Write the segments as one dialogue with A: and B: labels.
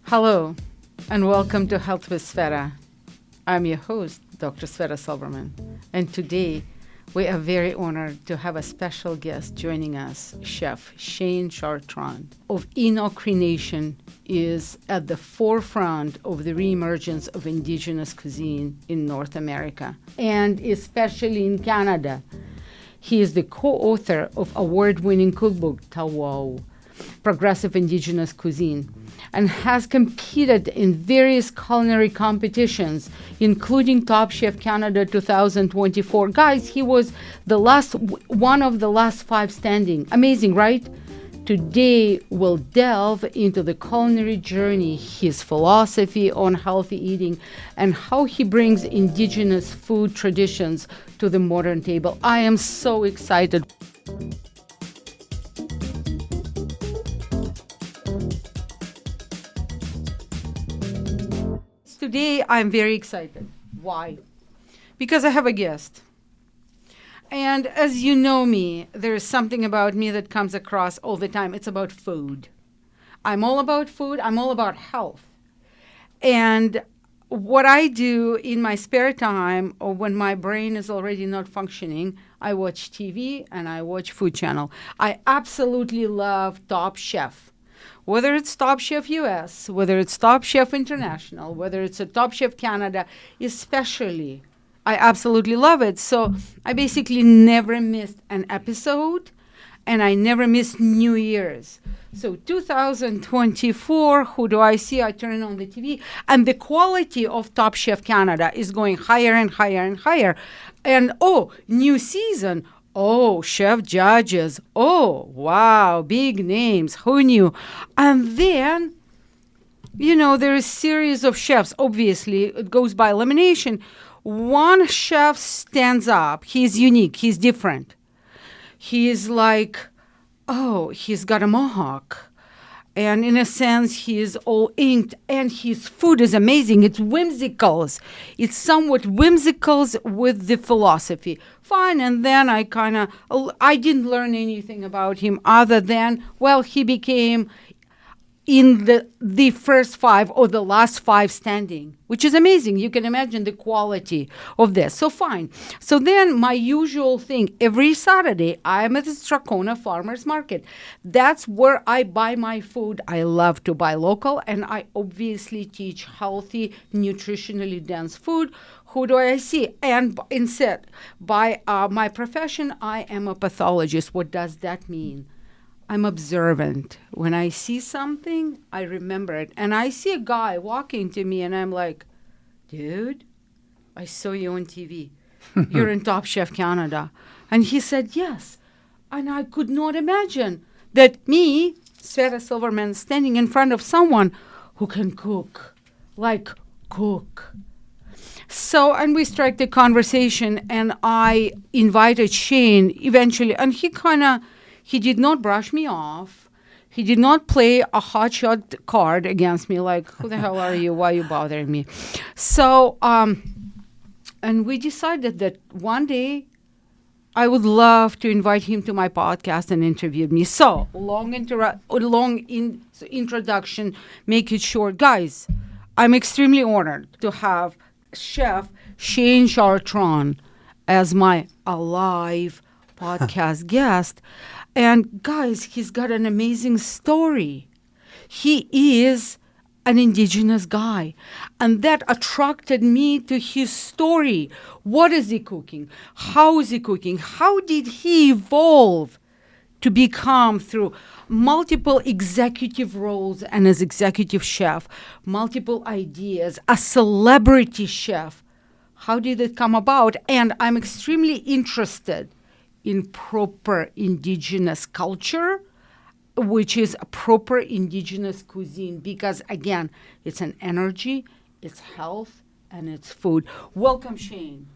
A: Hello, and welcome to Health with Sveta. I'm your host, Dr. Sveta Silverman, and today we are very honored to have a special guest joining us. Chef Shane Chartrand of Enoch Nation is at the forefront of the reemergence of indigenous cuisine in North America, and especially in Canada. He is the co-author of award-winning cookbook, Tawau, Progressive Indigenous Cuisine, and has competed in various culinary competitions, including Top Chef Canada 2024. Guys, he was one of the last 5 standing. Amazing, right? Today, we'll delve into the culinary journey, his philosophy on healthy eating, and how he brings indigenous food traditions to the modern table. I am so excited. Today, I'm very excited. Why? Because I have a guest. And as you know me, there is something about me that comes across all the time. It's about food. I'm all about food. I'm all about health. And what I do in my spare time, or when my brain is already not functioning, I watch TV and I watch Food Channel. I absolutely love Top Chef. Whether it's Top Chef US, whether it's Top Chef International, whether it's a Top Chef Canada, especially, I absolutely love it. So I basically never missed an episode, and I never missed New Year's. So 2024, who do I see? I turn on the TV, and the quality of Top Chef Canada is going higher and higher and higher. And new season. Oh, chef judges. Oh, wow, big names. Who knew? And then, there is a series of chefs. Obviously, it goes by elimination. One chef stands up. He's unique. He's different. He's like, he's got a mohawk. And in a sense, he is all inked, and his food is amazing. It's whimsical. It's somewhat whimsical with the philosophy. Fine, and then I didn't learn anything about him other than, he became in the first 5 or the last 5 standing, which is amazing. You can imagine the quality of this. So fine. So then my usual thing, every Saturday, I'm at the Strathcona Farmers Market. That's where I buy my food. I love to buy local, and I obviously teach healthy, nutritionally dense food. Who do I see? And instead, by my profession, I am a pathologist. What does that mean? I'm observant. When I see something, I remember it. And I see a guy walking to me, and I'm like, dude, I saw you on TV. You're in Top Chef Canada. And he said, yes. And I could not imagine that me, Sveta Silverman, standing in front of someone who can cook. So, and we struck the conversation, and I invited Shane eventually, and he did not brush me off. He did not play a hotshot card against me, like, who the hell are you? Why are you bothering me? So, and we decided that one day I would love to invite him to my podcast and interview me. So, introduction, make it short. Guys, I'm extremely honored to have Chef Shane Chartrand as my alive podcast guest. And guys, he's got an amazing story. He is an indigenous guy, and that attracted me to his story. What is he cooking? How is he cooking? How did he evolve to become, through multiple executive roles and as executive chef, multiple ideas, a celebrity chef? How did it come about? And I'm extremely interested in proper indigenous culture, which is a proper indigenous cuisine, because again, it's an energy, it's health, and it's food. Welcome, Shane.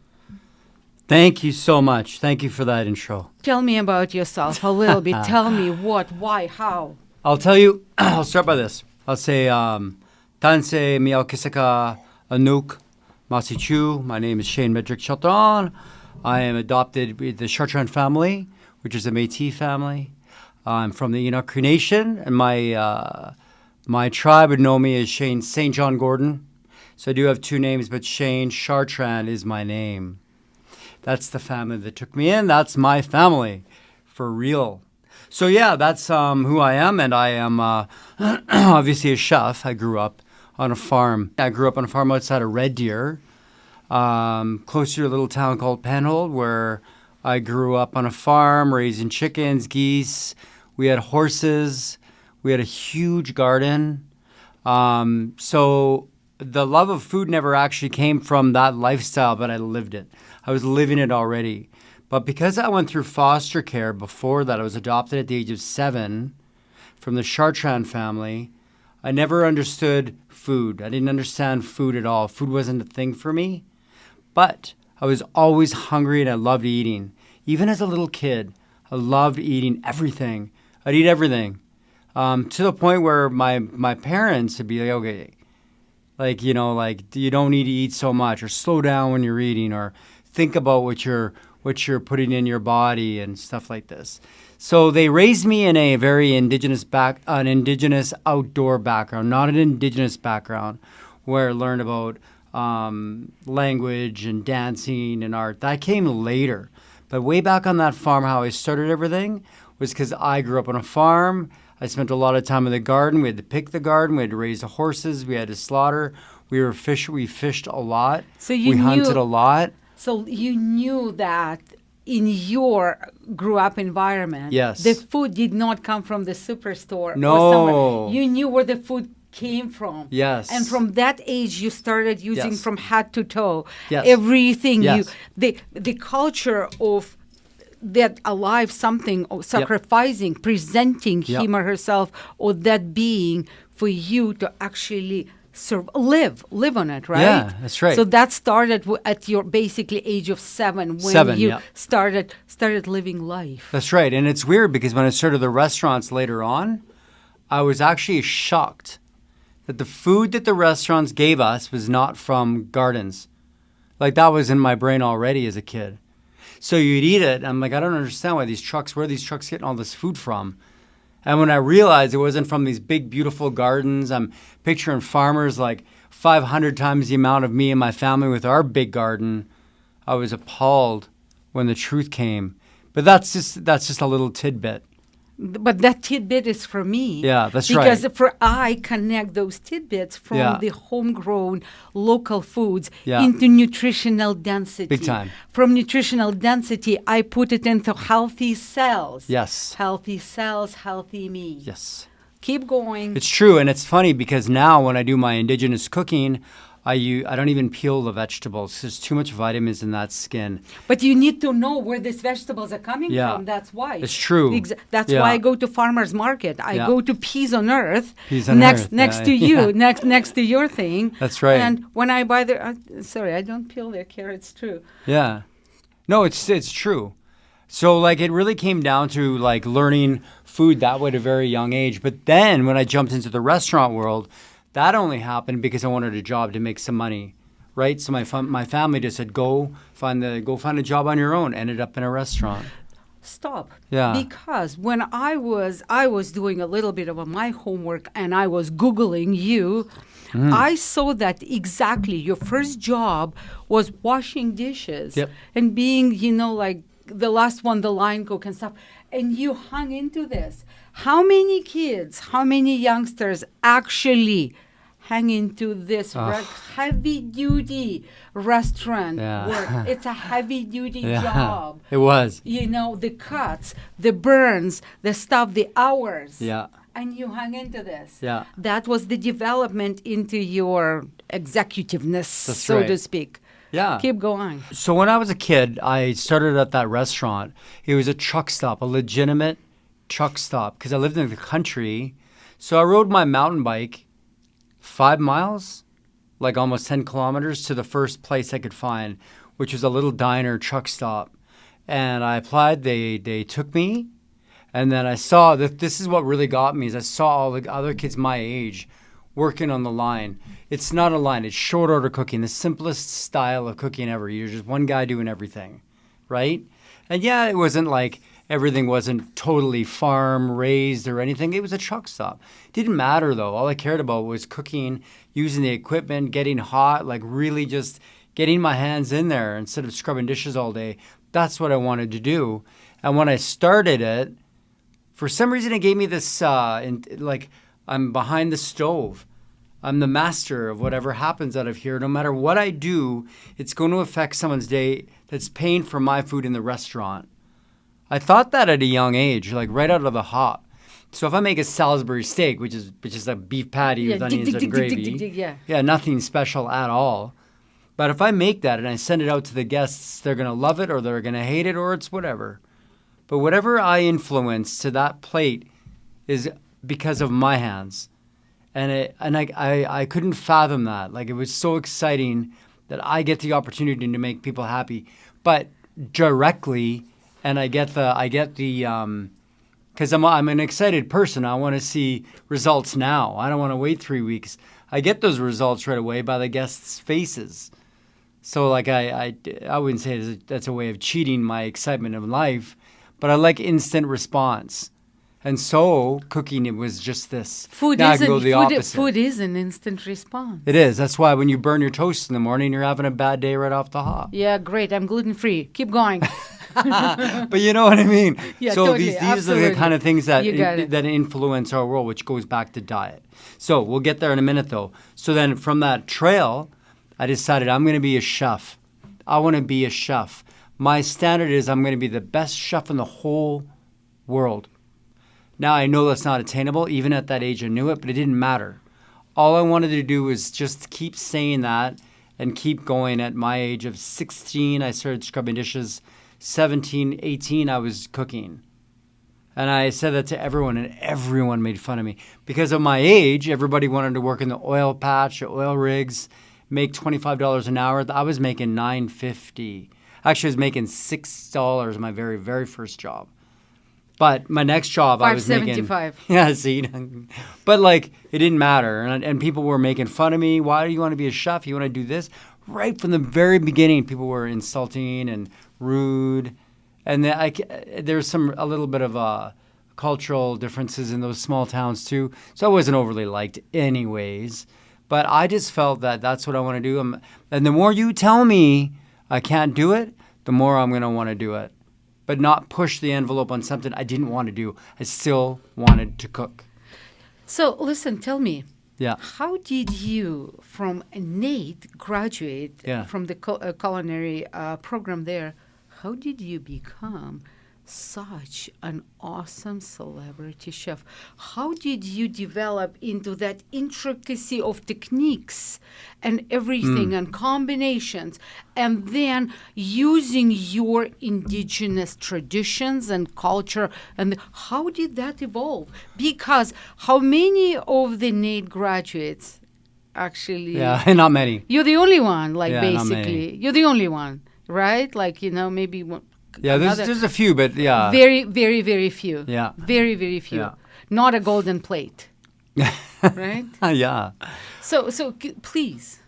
B: Thank you so much. Thank you for that intro.
A: Tell me about yourself a little bit. Tell me what, why, how.
B: I'll tell you, I'll start by this. I'll say, Tanse Miaukisaka Anuk Masichu. My name is Shane Chartrand. I am adopted with the Chartrand family, which is a Métis family. I'm from the Enoch Nation, and My tribe would know me as Shane St. John Gordon. So I do have two names, but Shane Chartrand is my name. That's the family that took me in. That's my family, for real. So yeah, that's who I am, and I am obviously a chef. I grew up on a farm. I grew up on a farm outside of Red Deer, close to a little town called Penhold, where I grew up on a farm, raising chickens, geese. We had horses. We had a huge garden. So the love of food never actually came from that lifestyle, but I lived it. I was living it already. But because I went through foster care before that, I was adopted at the age of 7 from the Chartrand family. I never understood food. I didn't understand food at all. Food wasn't a thing for me. But I was always hungry and I loved eating. Even as a little kid, I loved eating everything. I'd eat everything. To the point where my parents would be like, okay, like, you don't need to eat so much, or slow down when you're eating, or think about what you're putting in your body and stuff like this. So they raised me in a very indigenous outdoor background, not an indigenous background, where I learned about language and dancing and art. That came later. But way back on that farm, how I started everything was because I grew up on a farm. I spent a lot of time in the garden. We had to pick the garden. We had to raise the horses. We had to slaughter. We fished a lot.
A: So
B: we hunted a lot.
A: So you knew that in your grew up environment,
B: yes,
A: the food did not come from the superstore.
B: No.
A: Or somewhere. You knew where the food came from.
B: Yes.
A: And from that age, you started using
B: Yes.
A: from head to toe.
B: Yes.
A: Everything.
B: Yes.
A: The culture of that alive something, or sacrificing, presenting
B: Yep.
A: him or herself, or that being for you to actually live on it, right?
B: Yeah, that's right.
A: So that started at your basically age of 7 when you
B: yeah.
A: started living life.
B: That's right. And it's weird because when I started the restaurants later on, I was actually shocked that the food that the restaurants gave us was not from gardens. Like, that was in my brain already as a kid. So you'd eat it, and I'm like, I don't understand where are these trucks getting all this food from? And when I realized it wasn't from these big, beautiful gardens, I'm picturing farmers like 500 times the amount of me and my family with our big garden. I was appalled when the truth came. But that's just a little tidbit.
A: But that tidbit is for me.
B: Yeah, that's
A: because
B: right.
A: I connect those tidbits from the homegrown local foods
B: Yeah.
A: into nutritional density.
B: Big time.
A: From nutritional density, I put it into healthy cells.
B: Yes.
A: Healthy cells, healthy me.
B: Yes.
A: Keep going.
B: It's true, and it's funny because now when I do my indigenous cooking, I don't even peel the vegetables. There's too much vitamins in that skin.
A: But you need to know where these vegetables are coming
B: Yeah.
A: from. That's why.
B: It's true.
A: That's
B: Yeah.
A: why I go to farmer's market. I
B: Yeah.
A: go to Peas on Earth.
B: Peas on
A: next
B: Earth,
A: next
B: yeah.
A: to you,
B: Yeah.
A: next to your thing.
B: That's right.
A: And when I buy sorry, I don't peel their carrots too.
B: Yeah. No, it's true. So like it really came down to like learning food that way at a very young age. But then when I jumped into the restaurant world, that only happened because I wanted a job to make some money. Right, so my family just said, go find a job on your own. Ended up in a restaurant.
A: Stop.
B: Yeah.
A: Because when I was doing a little bit of my homework and I was Googling you, I saw that exactly your first job was washing dishes and being, like the last one, the line cook and stuff. And you hung into this. How many kids, how many youngsters actually hang into this heavy-duty restaurant work? It's a heavy-duty job.
B: It was.
A: The cuts, the burns, the stuff, the hours.
B: Yeah.
A: And you hung into this.
B: Yeah.
A: That was the development into your executiveness, so
B: right.
A: to speak.
B: Yeah.
A: Keep going.
B: So when I was a kid, I started at that restaurant. It was a truck stop, a legitimate truck stop, because I lived in the country. So I rode my mountain bike 5 miles, like almost 10 kilometers to the first place I could find, which was a little diner truck stop. And I applied, they took me, and then I saw that this is what really got me is I saw all the other kids my age working on the line. It's not a line, it's short order cooking, the simplest style of cooking ever. You're just one guy doing everything, right? And yeah, it wasn't like everything wasn't totally farm raised or anything. It was a truck stop. Didn't matter though. All I cared about was cooking, using the equipment, getting hot, like really just getting my hands in there instead of scrubbing dishes all day. That's what I wanted to do. And when I started it, for some reason it gave me this, like I'm behind the stove. I'm the master of whatever happens out of here. No matter what I do, it's going to affect someone's day that's paying for my food in the restaurant. I thought that at a young age, like right out of the hop. So if I make a Salisbury steak, which is a beef patty with onions and gravy, nothing special at all. But if I make that and I send it out to the guests, they're going to love it or they're going to hate it or it's whatever. But whatever I influence to that plate is because of my hands. And I couldn't fathom that. Like, it was so exciting that I get the opportunity to make people happy, but directly. And I get the because I'm an excited person. I want to see results now. I don't want to wait 3 weeks. I get those results right away by the guests' faces. So like I wouldn't say that's a way of cheating my excitement of life, but I like instant response. And so cooking, it was just this.
A: Food is an instant response.
B: It is. That's why when you burn your toast in the morning, you're having a bad day right off the hop.
A: Yeah, great. I'm gluten-free. Keep going.
B: But you know what I mean?
A: Yeah,
B: so
A: totally,
B: these
A: absolutely.
B: are the kind of things that
A: that
B: influence our world, which goes back to diet. So we'll get there in a minute, though. So then from that trail, I decided I'm going to be a chef. I want to be a chef. My standard is I'm going to be the best chef in the whole world. Now, I know that's not attainable. Even at that age, I knew it, but it didn't matter. All I wanted to do was just keep saying that and keep going. At my age of 16, I started scrubbing dishes. 17, 18, I was cooking. And I said that to everyone, and everyone made fun of me. Because of my age, everybody wanted to work in the oil patch, oil rigs, make $25 an hour. I was making $9.50. Actually, I was making $6 my very, very first job. But my next job, I was making
A: $5.75.
B: Yeah, see, but like it didn't matter, and people were making fun of me. Why do you want to be a chef? You want to do this? Right from the very beginning, people were insulting and rude, and there's a little bit of cultural differences in those small towns too. So I wasn't overly liked, anyways. But I just felt that that's what I want to do, and the more you tell me I can't do it, the more I'm going to want to do it. But not push the envelope on something I didn't want to do. I still wanted to cook.
A: So listen, tell me.
B: Yeah.
A: How did you, from Nate, graduate from the culinary program there? How did you become such an awesome celebrity chef? How did you develop into that intricacy of techniques and everything and combinations, and then using your indigenous traditions and culture? And how did that evolve? Because how many of the Nate graduates actually?
B: Yeah, not many.
A: You're the only one, like,
B: Yeah, not many.
A: basically. You're the only one, right? Like, maybe one.
B: Yeah, there's a few, but yeah.
A: Very, very, very few.
B: Yeah.
A: Very, very few.
B: Yeah.
A: Not a golden plate. Right?
B: Yeah.
A: So please.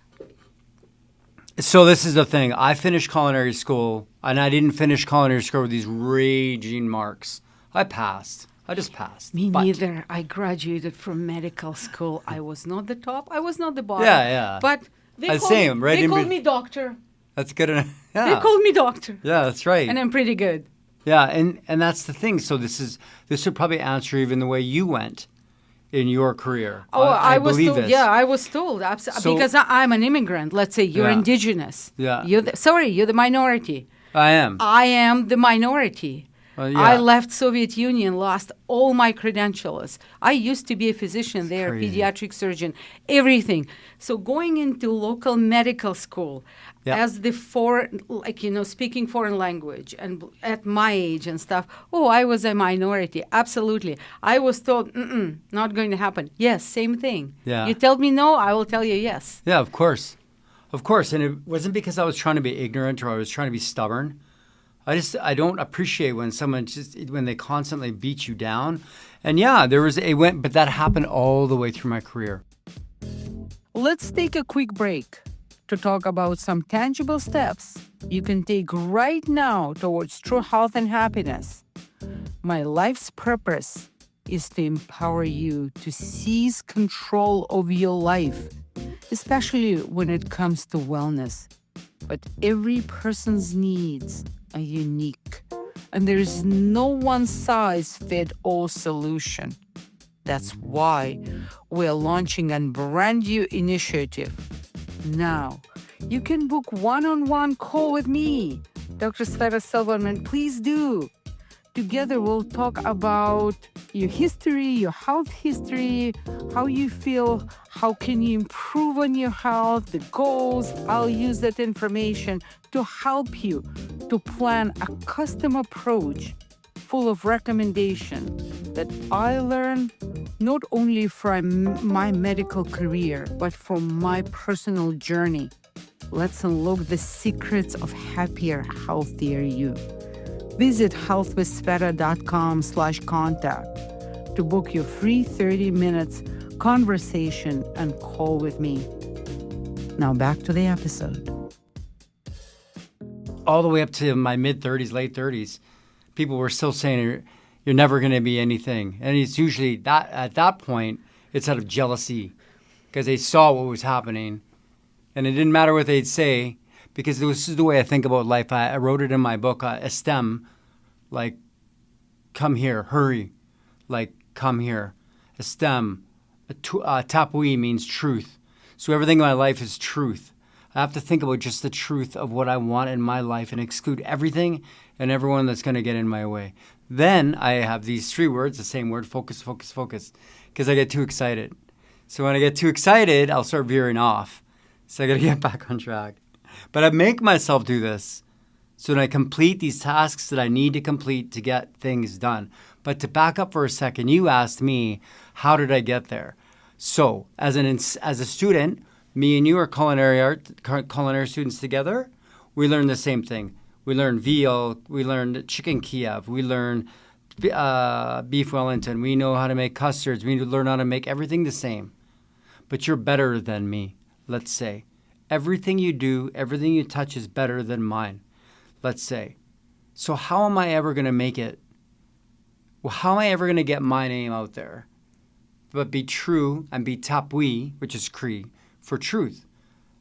B: So this is the thing. I finished culinary school, and I didn't finish culinary school with these raging marks. I passed. I just passed.
A: Me neither. I graduated from medical school. I was not the top. I was not the bottom.
B: Yeah.
A: But they called me doctor.
B: That's good enough. Yeah.
A: They called me doctor.
B: Yeah, that's right.
A: And I'm pretty good.
B: Yeah, and that's the thing. So this would probably answer even the way you went in your career.
A: Oh, I was
B: believe
A: told.
B: this.
A: Yeah, I was told.
B: So,
A: because I'm an immigrant. Let's say you're indigenous.
B: Yeah.
A: You're the minority.
B: I am.
A: I am the minority.
B: Yeah.
A: I left Soviet Union, lost all my credentials. I used to be a physician there,
B: crazy.
A: pediatric surgeon, everything. So going into local medical school as the speaking foreign language, and at my age and stuff, I was a minority. Absolutely. I was told, not going to happen. Yes, same thing.
B: Yeah.
A: You tell me no, I will tell you yes.
B: Yeah, of course. Of course. And it wasn't because I was trying to be ignorant or I was trying to be stubborn. I don't appreciate when when they constantly beat you down. And yeah, but that happened all the way through my career.
A: Let's take a quick break to talk about some tangible steps you can take right now towards true health and happiness.
C: My life's purpose is to empower you to seize control of your life, especially when it comes to wellness. But every person's needs are unique, and there is no one-size-fits-all solution. That's why we're launching a brand new initiative. Now, you can book one-on-one call with me, Dr. Sveta Silverman. Please do. Together, we'll talk about your history, your health history, how you feel, how can you improve on your health, the goals. I'll use that information to help you to plan a custom approach full of recommendations that I learned not only from my medical career, but from my personal journey. Let's unlock the secrets of happier, healthier you. Visit healthwithsveta.com/contact to book your free 30 minutes conversation and call with me. Now back to the episode.
B: All the way up to my mid-30s, late 30s, people were still saying, you're never going to be anything. And it's usually that at that point, it's out of jealousy because they saw what was happening. And it didn't matter what they'd say, because this is the way I think about life. I wrote it in my book, STEM, like, come here, hurry, like, come here. STEM, Tapui means truth. So everything in my life is truth. I have to think about just the truth of what I want in my life and exclude everything and everyone that's going to get in my way. Then I have these 3 words, the same word, focus, focus, focus, because I get too excited. So when I get too excited, I'll start veering off. So I got to get back on track. But I make myself do this so that I complete these tasks that I need to complete to get things done. But to back up for a second, you asked me, how did I get there? So as a student, me and you are culinary students together. We learn the same thing. We learn veal. We learn chicken Kiev. We learn beef Wellington. We know how to make custards. We learn how to make everything the same. But you're better than me, let's say. Everything you do, everything you touch is better than mine, let's say. So how am I ever going to make it? Well, how am I ever going to get my name out there? But be true and be tapui, which is Cree, for truth.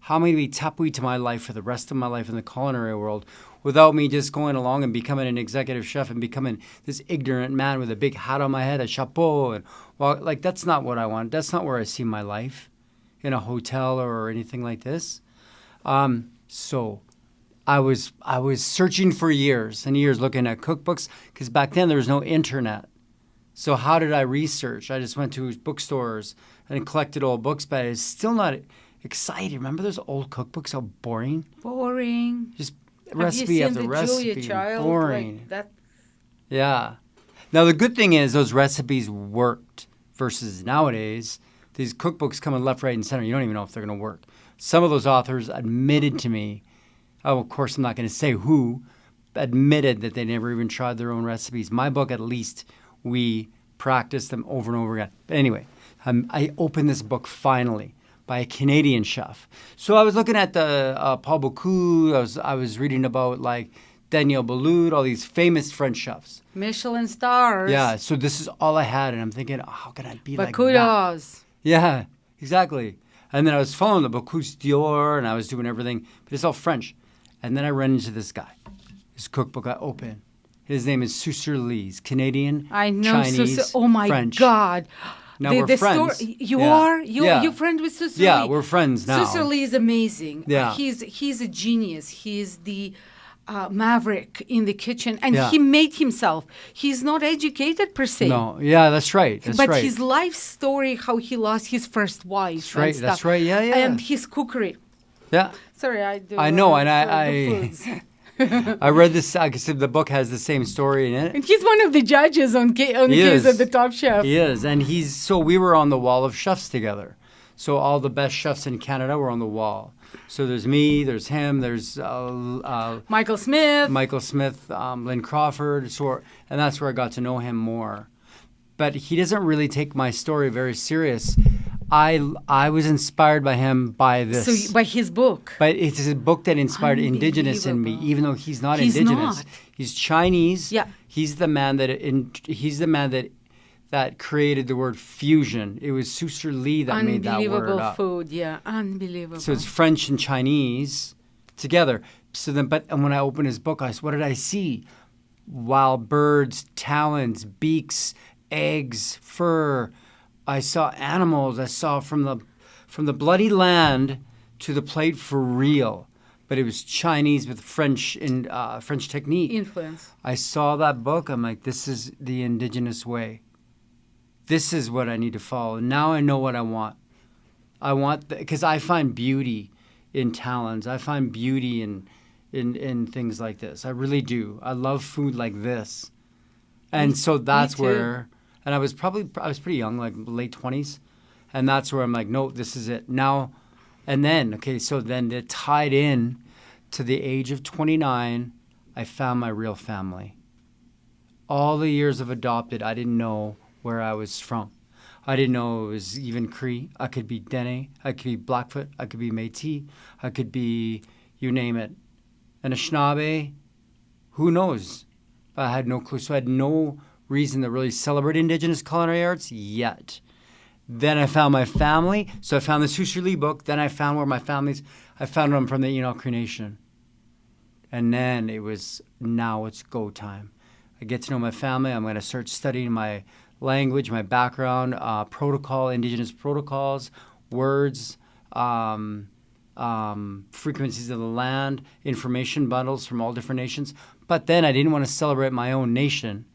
B: How am I going to be tapui to my life for the rest of my life in the culinary world without me just going along and becoming an executive chef and becoming this ignorant man with a big hat on my head, a chapeau? And, well, like, that's not what I want. That's not where I see my life, in a hotel or anything like this. So I was searching for years and years looking at cookbooks, because back then there was no internet. So how did I research? I just went to bookstores and collected old books, but I was still not excited. Remember those old cookbooks? How boring.
A: Boring.
B: Just recipe after recipe.
A: Julia Child,
B: boring.
A: like that.
B: Yeah. Now the good thing is those recipes worked versus nowadays. These cookbooks come in left, right, and center. You don't even know if they're going to work. Some of those authors admitted to me, of course I'm not going to say who, admitted that they never even tried their own recipes. My book, at least, we practiced them over and over again. But anyway, I opened this book finally by a Canadian chef. So I was looking at the Paul Bocuse. I was reading about like Daniel Boulud, all these famous French chefs.
A: Michelin stars.
B: Yeah, so this is all I had, and I'm thinking, oh, how can I be
A: But
B: like
A: kudos.
B: that? Yeah, exactly. And then I was following the Bocuse d'Or, and I was doing everything, but it's all French. And then I ran into this guy. His cookbook I opened. His name is Susurlise, Canadian,
A: I know.
B: Chinese,
A: Oh my
B: French.
A: God.
B: Now we're friends.
A: You
B: Yeah.
A: are?
B: Yeah.
A: You're friends with Susurlise?
B: Yeah, we're friends now.
A: Susurlise is amazing.
B: Yeah.
A: He's a genius. He's the maverick in the kitchen. And
B: Yeah.
A: he made himself. He's not educated per se.
B: No, yeah, that's right. That's
A: but
B: right.
A: his life story, how he lost his first wife.
B: That's right.
A: And
B: That's
A: stuff.
B: right. Yeah, yeah.
A: And his cookery.
B: Yeah.
A: Sorry, I do.
B: I know, and
A: the foods.
B: I read this. I said the book has the same story in it.
A: And he's one of the judges on
B: He
A: Case
B: is.
A: of the Top Chef.
B: He is, and so we were on the wall of chefs together. So all the best chefs in Canada were on the wall. So there's me, there's him, there's
A: Michael Smith.
B: Michael Smith, Lynn Crawford, and that's where I got to know him more. But he doesn't really take my story very serious. I was inspired by him by this.
A: So by his book.
B: But it's a book that inspired Indigenous in me, even though he's not Indigenous.
A: Not.
B: He's Chinese.
A: Yeah.
B: He's the man that created the word fusion. It was Suster Lee that made that word
A: Unbelievable
B: up.
A: food, yeah, unbelievable.
B: So it's French and Chinese together. So then, and when I opened his book, what did I see? Wild birds, talons, beaks, eggs, fur. I saw animals. I saw from the bloody land to the plate for real. But it was Chinese with French and French technique.
A: Influence.
B: I saw that book. I'm like, this is the Indigenous way. This is what I need to follow. Now I know what I want. Because I find beauty in talons. I find beauty in things like this. I really do. I love food like this. And so that's where, and I was pretty young, like late 20s. And that's where I'm like, no, this is it. Now, and then, so then it tied in to the age of 29, I found my real family. All the years of adopted, I didn't know where I was from. I didn't know it was even Cree. I could be Dene. I could be Blackfoot. I could be Métis. I could be, you name it. And Anishinaabe, who knows? But I had no clue. So I had no reason to really celebrate Indigenous culinary arts yet. Then I found my family. So I found the Suster Lee book. Then I found where my family's. I found them from the Enoch Cree Nation. And then now it's go time. I get to know my family. I'm going to start studying my language, my background, Indigenous protocols, words, frequencies of the land, information bundles from all different nations. But then I didn't want to celebrate my own nation.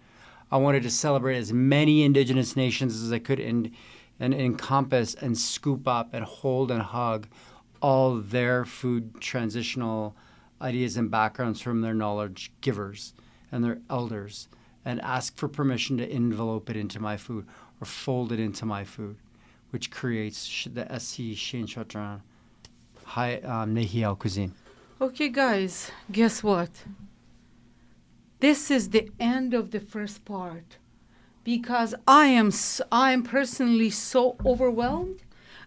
B: I wanted to celebrate as many Indigenous nations as I could and encompass and scoop up and hold and hug all their food transitional ideas and backgrounds from their knowledge givers and their elders, and ask for permission to envelope it into my food or fold it into my food, which creates the SC Shane Chartrand Nehiel cuisine.
A: Okay, guys, guess what? This is the end of the first part because I am personally so overwhelmed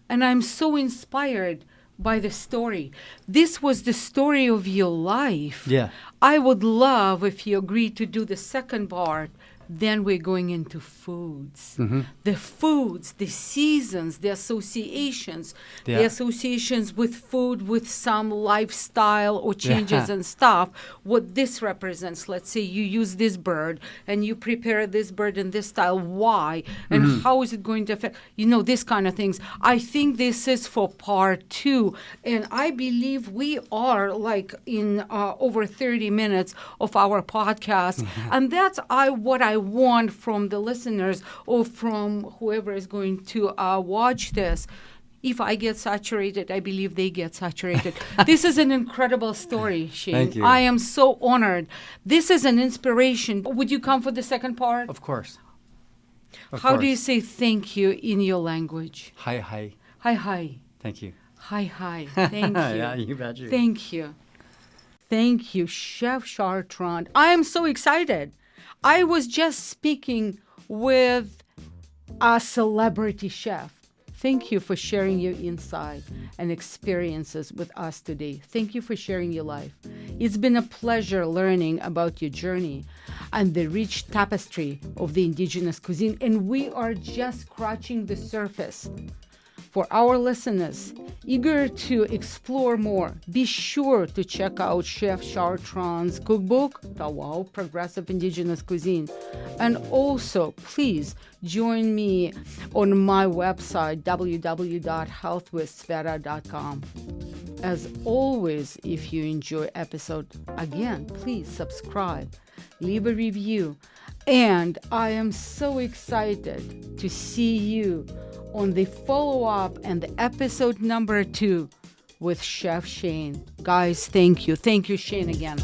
A: and I'm so inspired by the story. This was the story of your life.
B: Yeah.
A: I would love if you agree to do the second part. Then we're going into foods.
B: Mm-hmm.
A: The foods, the seasons, the associations,
B: Yeah.
A: the associations with food, with some lifestyle or changes and stuff. What this represents, let's say you use this bird and you prepare this bird in this style. Why? And how is it going to affect, this kind of things. I think this is for part 2. And I believe we are like in over 30 minutes of our podcast. And that's what I want from the listeners or from whoever is going to watch this. If I get saturated, I believe they get saturated. This is an incredible story, Shane.
B: Thank you.
A: I am so honored. This is an inspiration. Would you come for the second part?
B: Of course.
A: How do you say thank you in your language?
B: Hi, hi.
A: Hi, hi.
B: Thank you.
A: Hi, hi. Thank you.
B: Yeah, you bet you.
A: Thank you. Thank you, Chef Chartrand. I am so excited. I was just speaking with a celebrity chef. Thank you for sharing your insight and experiences with us today. Thank you for sharing your life. It's been a pleasure learning about your journey and the rich tapestry of the Indigenous cuisine, and we are just scratching the surface. For our listeners eager to explore more, be sure to check out Chef Chartrand's cookbook, Tawau Progressive Indigenous Cuisine. And also, please join me on my website, www.healthwithsveta.com. As always, if you enjoy episode, again, please subscribe, leave a review. And I am so excited to see you on the follow-up and the episode number 2 with Chef Shane. Guys, thank you. Thank you, Shane, again.